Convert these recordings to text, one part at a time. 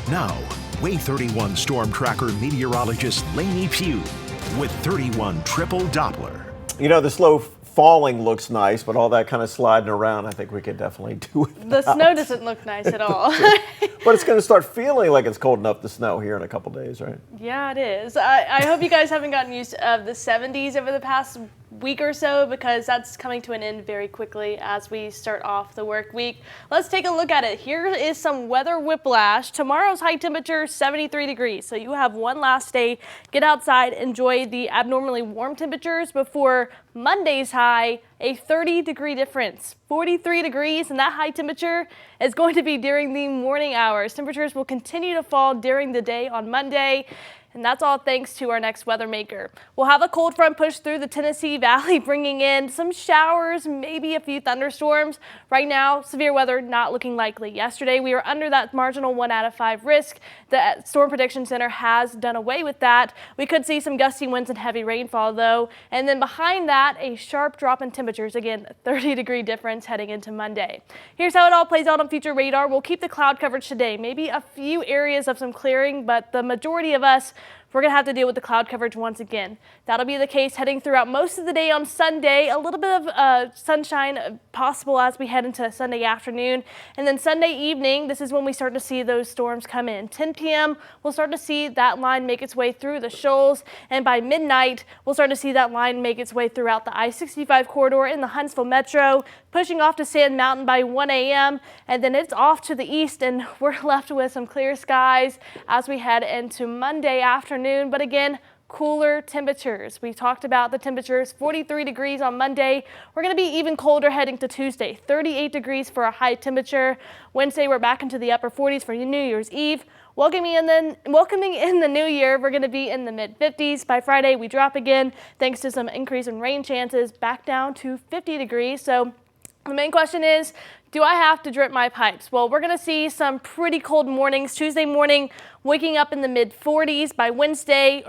Now, Way 31 storm tracker meteorologist Laine Pugh with 31 triple Doppler. You know, the slow falling looks nice, but all that kind of sliding around, I think we could definitely do it. The snow doesn't look nice at all. But it's going to start feeling like it's cold enough to snow here in a couple days, right? Yeah, it is. I hope you guys haven't gotten used to the 70s over the past week or so, because that's coming to an end very quickly as we start off the work week. Let's take a look at it. Here is some weather whiplash. Tomorrow's high temperature 73 degrees, so you have one last day. Get outside, enjoy the abnormally warm temperatures before Monday's high, a 30-degree difference. 43 degrees, and that high temperature is going to be during the morning hours. Temperatures will continue to fall during the day on Monday. And that's all thanks to our next weather maker. We'll have a cold front push through the Tennessee Valley, bringing in some showers, maybe a few thunderstorms. Right now, severe weather not looking likely. Yesterday, we were under that marginal 1 out of 5 risk. The Storm Prediction Center has done away with that. We could see some gusty winds and heavy rainfall, though. And then behind that, a sharp drop in temperatures. Again, a 30-degree difference heading into Monday. Here's how it all plays out on future radar. We'll keep the cloud coverage today. Maybe a few areas of some clearing, but the majority of us, we're going to have to deal with the cloud coverage once again. That'll be the case heading throughout most of the day on Sunday. A little bit of sunshine possible as we head into Sunday afternoon. And then Sunday evening, this is when we start to see those storms come in. 10 p.m., we'll start to see that line make its way through the shoals. And by midnight, we'll start to see that line make its way throughout the I-65 corridor in the Huntsville Metro, pushing off to Sand Mountain by 1 a.m. And then it's off to the east, and we're left with some clear skies as we head into Monday afternoon. But again, cooler temperatures. We talked about the temperatures, 43 degrees on Monday. We're going to be even colder heading to Tuesday, 38 degrees for a high temperature. Wednesday, we're back into the upper 40s for New Year's Eve. Welcoming in the new year, we're going to be in the mid-50s. By Friday, we drop again thanks to some increase in rain chances, back down to 50 degrees. So the main question is, do I have to drip my pipes? Well, we're going to see some pretty cold mornings. Tuesday morning, waking up in the mid-40s. By Wednesday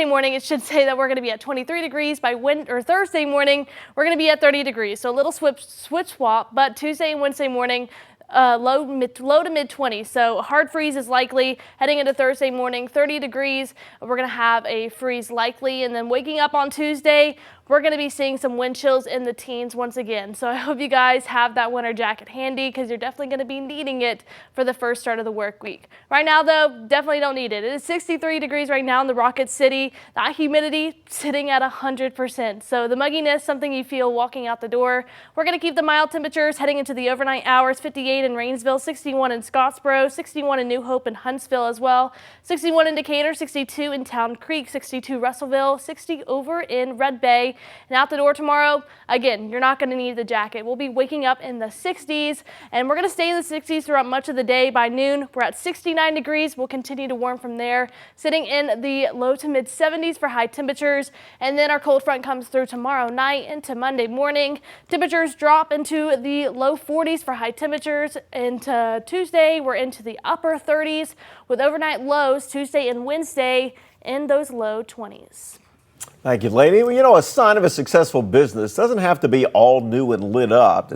morning, it should say that we're going to be at 23 degrees. By Thursday morning, we're going to be at 30 degrees. So a little switch swap, but Tuesday and Wednesday morning, low to mid 20s. So hard freeze is likely heading into Thursday morning, 30 degrees. We're going to have a freeze likely, and then waking up on Tuesday, we're going to be seeing some wind chills in the teens once again. So I hope you guys have that winter jacket handy, because you're definitely going to be needing it for the first start of the work week. Right now, though, definitely don't need it. It is 63 degrees right now in the Rocket City. That humidity sitting at 100%. So the mugginess, something you feel walking out the door. We're going to keep the mild temperatures heading into the overnight hours. 58 in Rainsville, 61 in Scottsboro, 61 in New Hope and Huntsville as well, 61 in Decatur, 62 in Town Creek, 62 Russellville, 60 over in Red Bay. And out the door tomorrow, again, you're not going to need the jacket. We'll be waking up in the 60s, and we're going to stay in the 60s throughout much of the day. By noon, we're at 69 degrees. We'll continue to warm from there, sitting in the low to mid 70s for high temperatures. And then our cold front comes through tomorrow night into Monday morning. Temperatures drop into the low 40s for high temperatures. Into Tuesday, we're into the upper 30s with overnight lows Tuesday and Wednesday in those low 20s. Thank you, Laine. Well, you know, a sign of a successful business doesn't have to be all new and lit up.